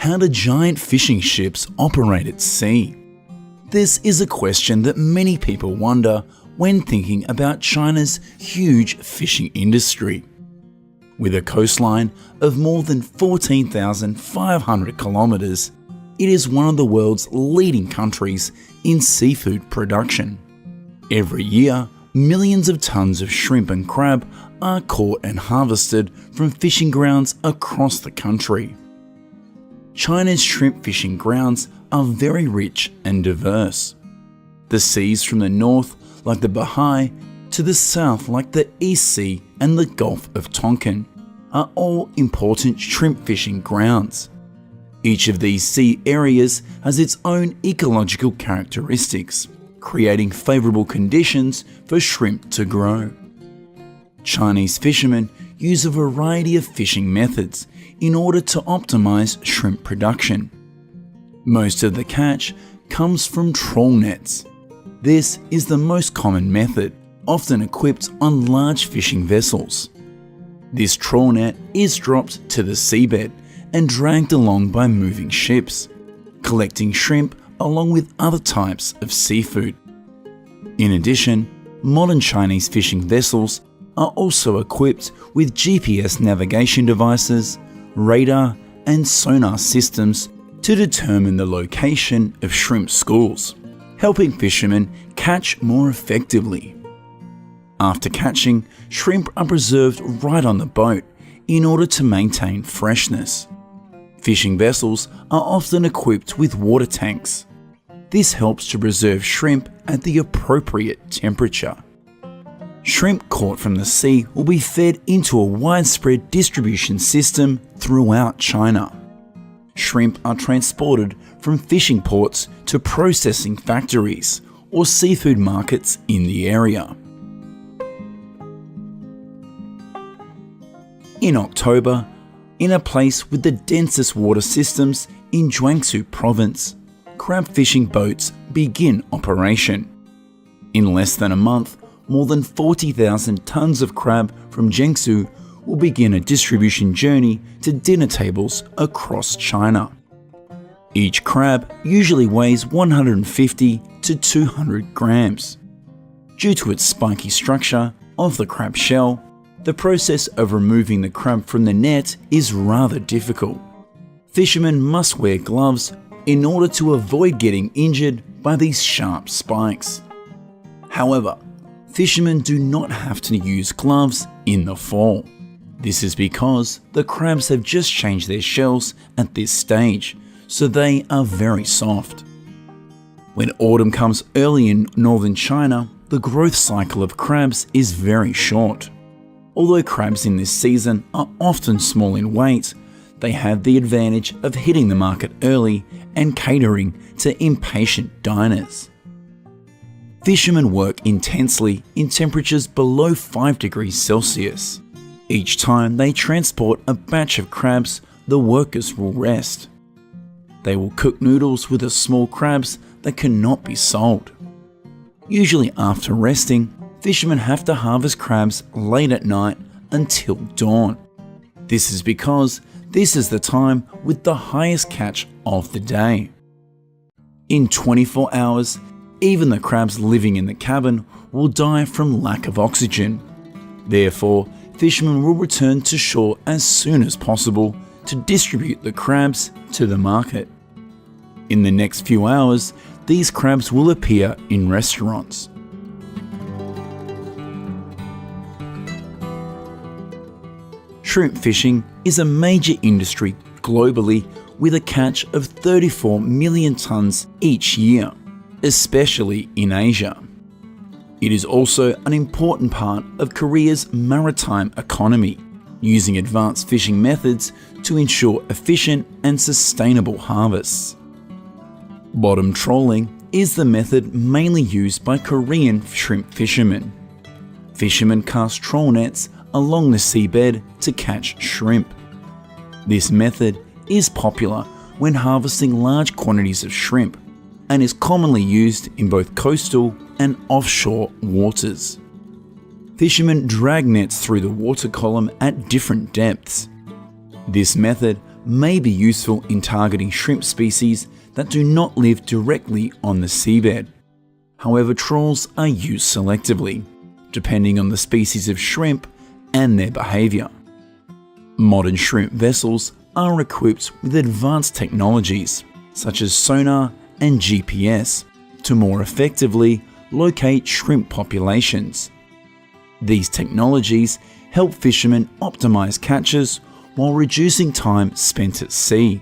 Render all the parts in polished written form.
How do giant fishing ships operate at sea? This is a question that many people wonder when thinking about China's huge fishing industry. With a coastline of more than 14,500 kilometers, it is one of the world's leading countries in seafood production. Every year, millions of tons of shrimp and crab are caught and harvested from fishing grounds across the country. China's shrimp fishing grounds are very rich and diverse. The seas from the north, like the Bahai, to the south like the East Sea and the Gulf of Tonkin, are all important shrimp fishing grounds. Each of these sea areas has its own ecological characteristics, creating favourable conditions for shrimp to grow. Chinese fishermen use a variety of fishing methods in order to optimise shrimp production. Most of the catch comes from trawl nets. This is the most common method, often equipped on large fishing vessels. This trawl net is dropped to the seabed and dragged along by moving ships, collecting shrimp along with other types of seafood. In addition, modern Chinese fishing vessels are also equipped with GPS navigation devices, radar and sonar systems to determine the location of shrimp schools, helping fishermen catch more effectively. After catching, shrimp are preserved right on the boat in order to maintain freshness. Fishing vessels are often equipped with water tanks. This helps to preserve shrimp at the appropriate temperature. Shrimp caught from the sea will be fed into a widespread distribution system throughout China. Shrimp are transported from fishing ports to processing factories or seafood markets in the area. In October, in a place with the densest water systems in Jiangsu province, crab fishing boats begin operation. In less than a month, more than 40,000 tons of crab from Jiangsu will begin a distribution journey to dinner tables across China. Each crab usually weighs 150 to 200 grams. Due to its spiky structure of the crab shell, the process of removing the crab from the net is rather difficult. Fishermen must wear gloves in order to avoid getting injured by these sharp spikes. However, fishermen do not have to use gloves in the fall. This is because the crabs have just changed their shells at this stage, so they are very soft. When autumn comes early in northern China, the growth cycle of crabs is very short. Although crabs in this season are often small in weight, they have the advantage of hitting the market early and catering to impatient diners. Fishermen work intensely in temperatures below 5 degrees Celsius. Each time they transport a batch of crabs, the workers will rest. They will cook noodles with the small crabs that cannot be sold. Usually after resting, fishermen have to harvest crabs late at night until dawn. This is because this is the time with the highest catch of the day. In 24 hours, even the crabs living in the cabin will die from lack of oxygen. Therefore, fishermen will return to shore as soon as possible to distribute the crabs to the market. In the next few hours, these crabs will appear in restaurants. Shrimp fishing is a major industry globally with a catch of 34 million tons each year, especially in Asia. It is also an important part of Korea's maritime economy, using advanced fishing methods to ensure efficient and sustainable harvests. Bottom trawling is the method mainly used by Korean shrimp fishermen. Fishermen cast trawl nets along the seabed to catch shrimp. This method is popular when harvesting large quantities of shrimp and is commonly used in both coastal and offshore waters. Fishermen drag nets through the water column at different depths. This method may be useful in targeting shrimp species that do not live directly on the seabed. However, trawls are used selectively, depending on the species of shrimp and their behaviour. Modern shrimp vessels are equipped with advanced technologies such as sonar and GPS to more effectively locate shrimp populations. These technologies help fishermen optimize catches while reducing time spent at sea.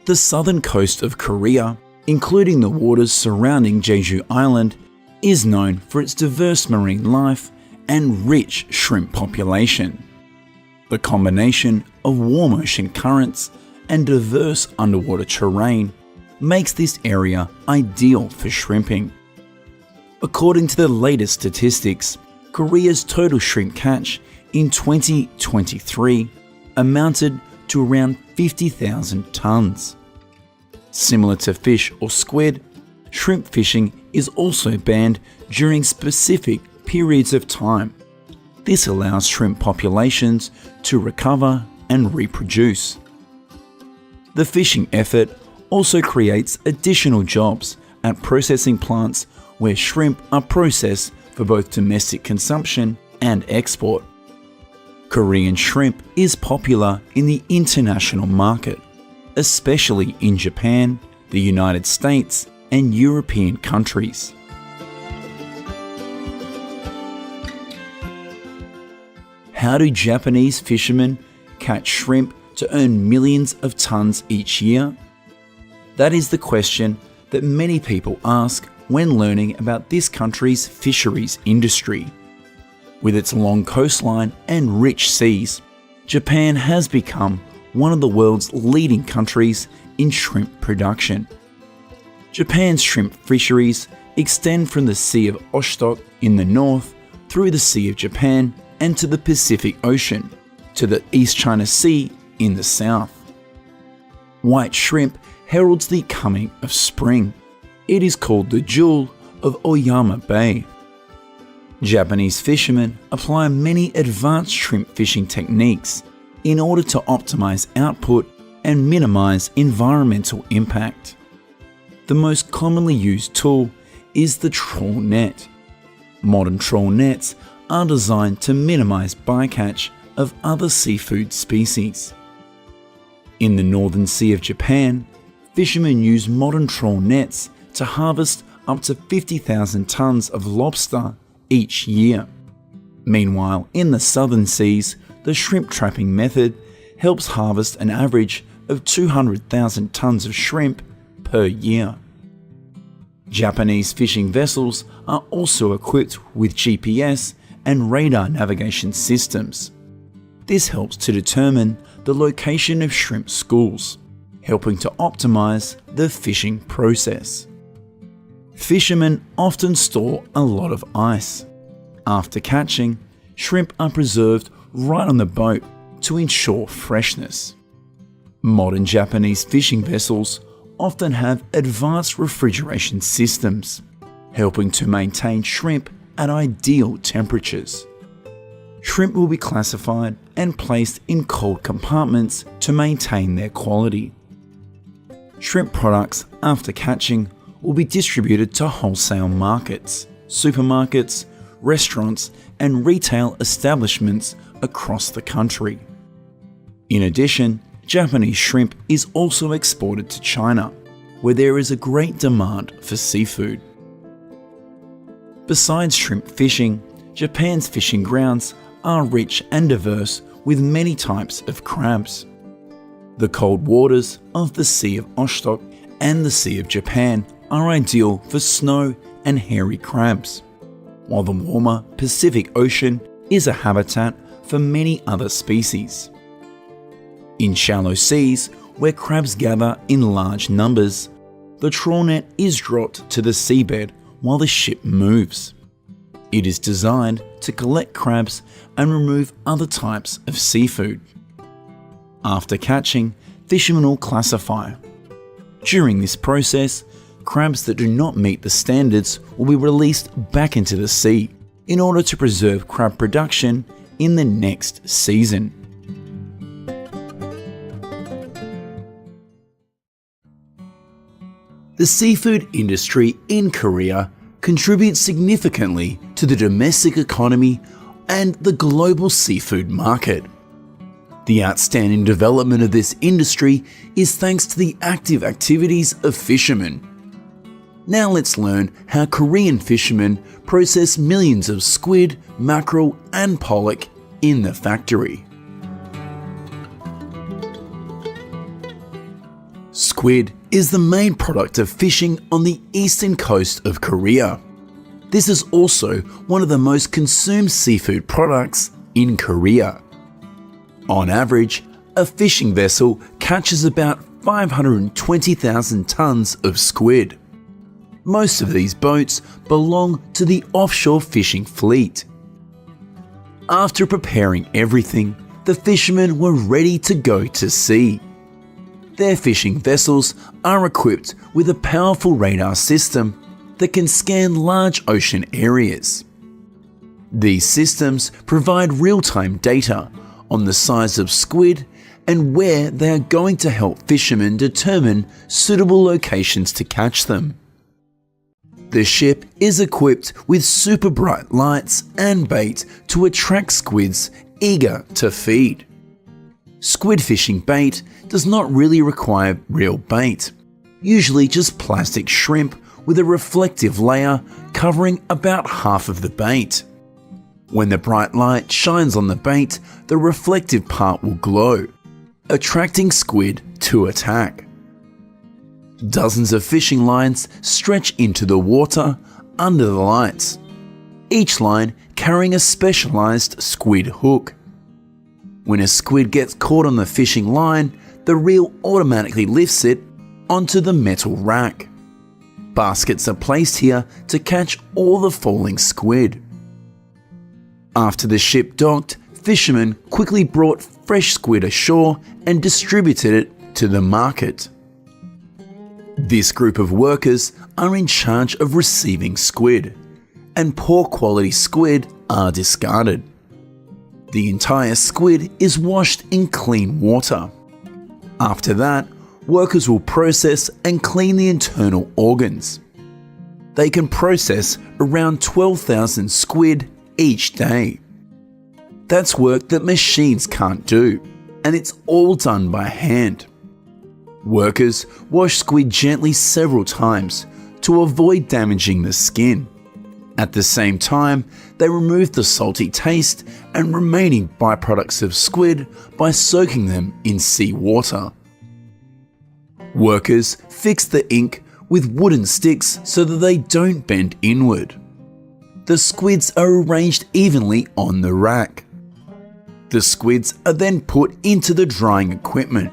The southern coast of Korea, including the waters surrounding Jeju Island, is known for its diverse marine life and rich shrimp population. The combination of warm ocean currents and diverse underwater terrain makes this area ideal for shrimping. According to the latest statistics, Korea's total shrimp catch in 2023 amounted to around 50,000 tonnes. Similar to fish or squid, shrimp fishing is also banned during specific periods of time. This allows shrimp populations to recover and reproduce. The fishing effort also creates additional jobs at processing plants where shrimp are processed for both domestic consumption and export. Korean shrimp is popular in the international market, especially in Japan, the United States, and European countries. How do Japanese fishermen catch shrimp to earn millions of tons each year? That is the question that many people ask when learning about this country's fisheries industry. With its long coastline and rich seas, Japan has become one of the world's leading countries in shrimp production. Japan's shrimp fisheries extend from the Sea of Oshtok in the north through the Sea of Japan and to the Pacific Ocean, to the East China Sea in the south. White shrimp heralds the coming of spring. It is called the jewel of Oyama Bay. Japanese fishermen apply many advanced shrimp fishing techniques in order to optimize output and minimize environmental impact. The most commonly used tool is the trawl net. Modern trawl nets are designed to minimize bycatch of other seafood species. In the Northern Sea of Japan, fishermen use modern trawl nets to harvest up to 50,000 tons of lobster each year. Meanwhile, in the southern seas, the shrimp trapping method helps harvest an average of 200,000 tons of shrimp per year. Japanese fishing vessels are also equipped with GPS and radar navigation systems. This helps to determine the location of shrimp schools, helping to optimize the fishing process. Fishermen often store a lot of ice. After catching, shrimp are preserved right on the boat to ensure freshness. Modern Japanese fishing vessels often have advanced refrigeration systems, helping to maintain shrimp at ideal temperatures. Shrimp will be classified and placed in cold compartments to maintain their quality. Shrimp products after catching will be distributed to wholesale markets, supermarkets, restaurants, and retail establishments across the country. In addition, Japanese shrimp is also exported to China, where there is a great demand for seafood. Besides shrimp fishing, Japan's fishing grounds are rich and diverse with many types of crabs. The cold waters of the Sea of Oshtok and the Sea of Japan are ideal for snow and hairy crabs, while the warmer Pacific Ocean is a habitat for many other species. In shallow seas, where crabs gather in large numbers, the trawl net is dropped to the seabed while the ship moves. It is designed to collect crabs and remove other types of seafood. After catching, fishermen will classify. During this process, crabs that do not meet the standards will be released back into the sea in order to preserve crab production in the next season. The seafood industry in Korea contributes significantly to the domestic economy and the global seafood market. The outstanding development of this industry is thanks to the active activities of fishermen. Now let's learn how Korean fishermen process millions of squid, mackerel and pollock in the factory. Squid is the main product of fishing on the eastern coast of Korea. This is also one of the most consumed seafood products in Korea. On average, a fishing vessel catches about 520,000 tons of squid. Most of these boats belong to the offshore fishing fleet. After preparing everything, the fishermen were ready to go to sea. Their fishing vessels are equipped with a powerful radar system that can scan large ocean areas. These systems provide real-time data on the size of squid and where they are going to help fishermen determine suitable locations to catch them. The ship is equipped with super bright lights and bait to attract squids eager to feed. Squid fishing bait does not really require real bait, usually just plastic shrimp with a reflective layer covering about half of the bait. When the bright light shines on the bait, the reflective part will glow, attracting squid to attack. Dozens of fishing lines stretch into the water under the lights, each line carrying a specialized squid hook. When a squid gets caught on the fishing line, the reel automatically lifts it onto the metal rack. Baskets are placed here to catch all the falling squid. After the ship docked, fishermen quickly brought fresh squid ashore and distributed it to the market. This group of workers are in charge of receiving squid, and poor quality squid are discarded. The entire squid is washed in clean water. After that, workers will process and clean the internal organs. They can process around 12,000 squid each day. That's work that machines can't do, and it's all done by hand. Workers wash squid gently several times to avoid damaging the skin. At the same time, they remove the salty taste and remaining byproducts of squid by soaking them in seawater. Workers fix the ink with wooden sticks so that they don't bend inward. The squids are arranged evenly on the rack. The squids are then put into the drying equipment,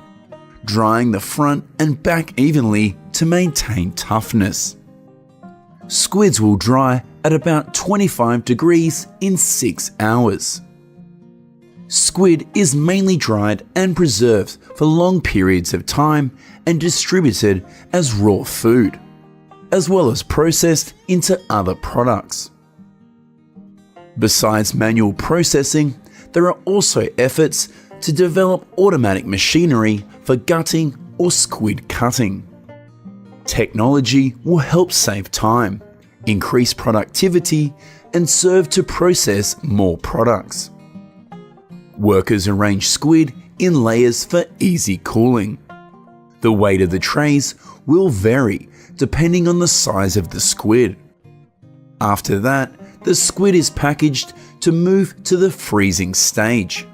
drying the front and back evenly to maintain toughness. Squids will dry at about 25 degrees in 6 hours. Squid is mainly dried and preserved for long periods of time and distributed as raw food, as well as processed into other products. Besides manual processing, there are also efforts to develop automatic machinery for gutting or squid cutting. Technology will help save time, increase productivity, and serve to process more products. Workers arrange squid in layers for easy cooling. The weight of the trays will vary depending on the size of the squid. After that, the squid is packaged to move to the freezing stage.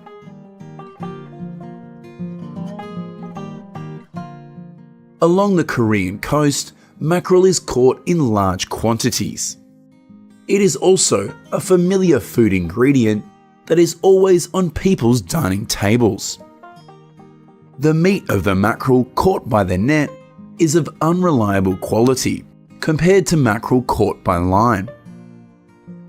Along the Korean coast, mackerel is caught in large quantities. It is also a familiar food ingredient that is always on people's dining tables. The meat of the mackerel caught by the net is of unreliable quality compared to mackerel caught by line.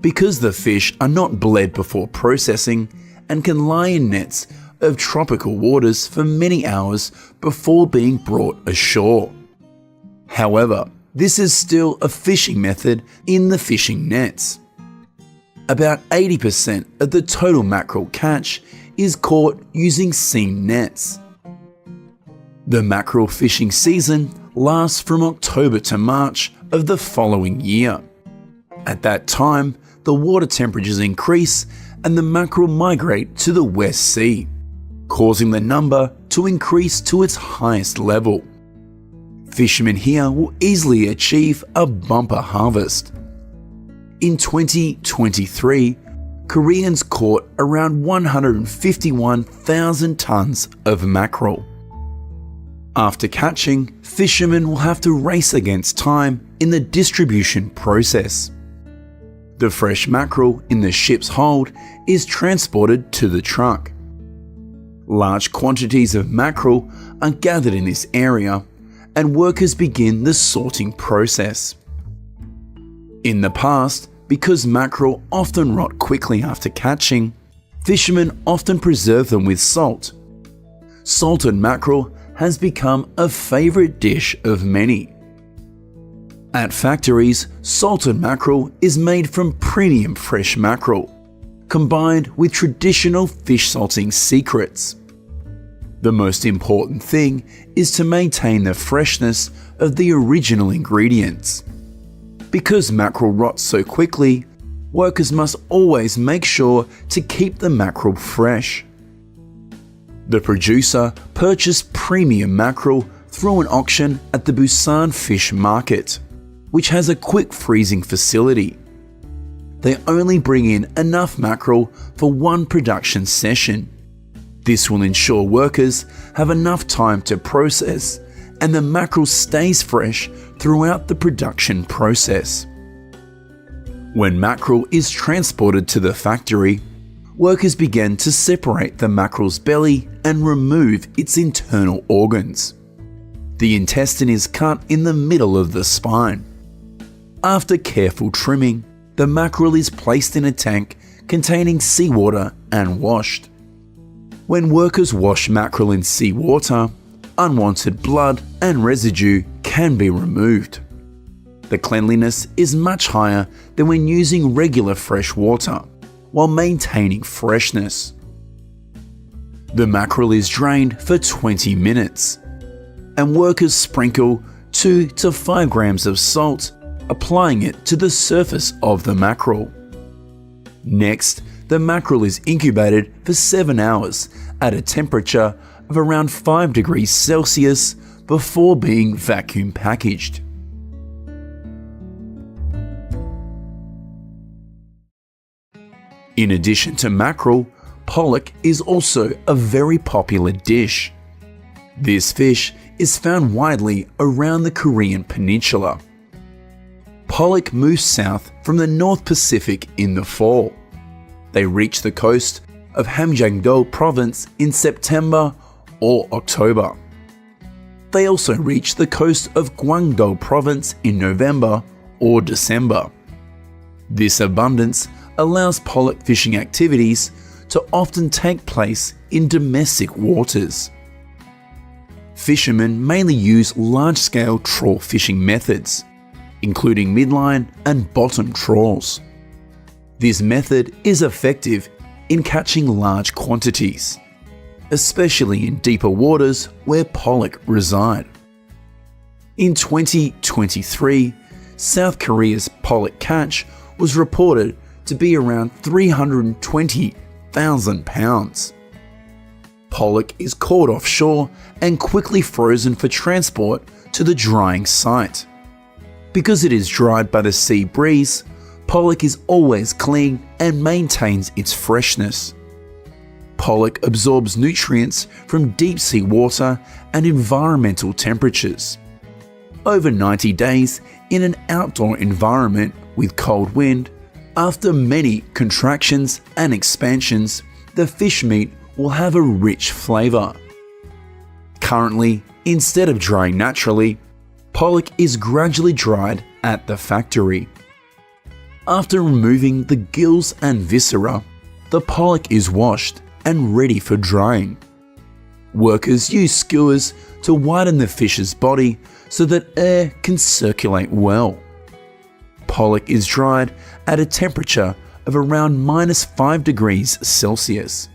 Because the fish are not bled before processing and can lie in nets of tropical waters for many hours before being brought ashore. However, this is still a fishing method in the fishing nets. About 80% of the total mackerel catch is caught using seine nets. The mackerel fishing season lasts from October to March of the following year. At that time, the water temperatures increase and the mackerel migrate to the West Sea, causing the number to increase to its highest level. Fishermen here will easily achieve a bumper harvest. In 2023, Koreans caught around 151,000 tons of mackerel. After catching, fishermen will have to race against time in the distribution process. The fresh mackerel in the ship's hold is transported to the truck. Large quantities of mackerel are gathered in this area, and workers begin the sorting process. In the past, because mackerel often rot quickly after catching, fishermen often preserve them with salt. Salted mackerel has become a favourite dish of many. At factories, salted mackerel is made from premium fresh mackerel, combined with traditional fish salting secrets. The most important thing is to maintain the freshness of the original ingredients. Because mackerel rots so quickly, workers must always make sure to keep the mackerel fresh. The producer purchased premium mackerel through an auction at the Busan Fish Market, which has a quick freezing facility. They only bring in enough mackerel for one production session. This will ensure workers have enough time to process and the mackerel stays fresh throughout the production process. When mackerel is transported to the factory, workers begin to separate the mackerel's belly and remove its internal organs. The intestine is cut in the middle of the spine. After careful trimming, the mackerel is placed in a tank containing seawater and washed. When workers wash mackerel in seawater, unwanted blood and residue can be removed. The cleanliness is much higher than when using regular fresh water, while maintaining freshness. The mackerel is drained for 20 minutes, and workers sprinkle 2 to 5 grams of salt, applying it to the surface of the mackerel. Next, the mackerel is incubated for 7 hours at a temperature of around 5 degrees Celsius before being vacuum packaged. In addition to mackerel, pollock is also a very popular dish. This fish is found widely around the Korean peninsula. Pollock move south from the North Pacific in the fall. They reach the coast of Hamgyong-do province in September or October. They also reach the coast of Gwangdo province in November or December. This abundance allows pollock fishing activities to often take place in domestic waters. Fishermen mainly use large-scale trawl fishing methods, including midline and bottom trawls. This method is effective in catching large quantities, especially in deeper waters where pollock reside. In 2023, South Korea's pollock catch was reported to be around 320,000 pounds. Pollock is caught offshore and quickly frozen for transport to the drying site. Because it is dried by the sea breeze, pollock is always clean and maintains its freshness. Pollock absorbs nutrients from deep sea water and environmental temperatures. Over 90 days in an outdoor environment with cold wind, after many contractions and expansions, the fish meat will have a rich flavour. Currently, instead of drying naturally, pollock is gradually dried at the factory. After removing the gills and viscera, the pollock is washed and ready for drying. Workers use skewers to widen the fish's body so that air can circulate well. Pollock is dried at a temperature of around -5 degrees Celsius.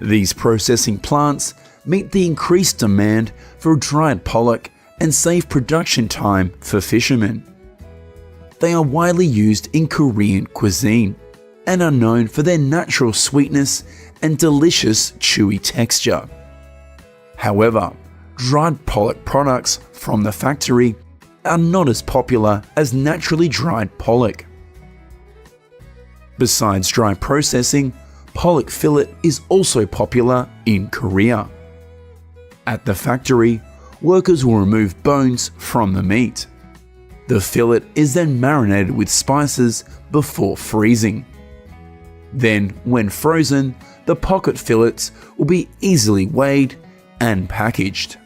These processing plants meet the increased demand for dried pollock and save production time for fishermen. They are widely used in Korean cuisine and are known for their natural sweetness and delicious chewy texture. However, dried pollock products from the factory are not as popular as naturally dried pollock. Besides dry processing, pollock fillet is also popular in Korea. At the factory, workers will remove bones from the meat. The fillet is then marinated with spices before freezing. Then, when frozen, the pocket fillets will be easily weighed and packaged.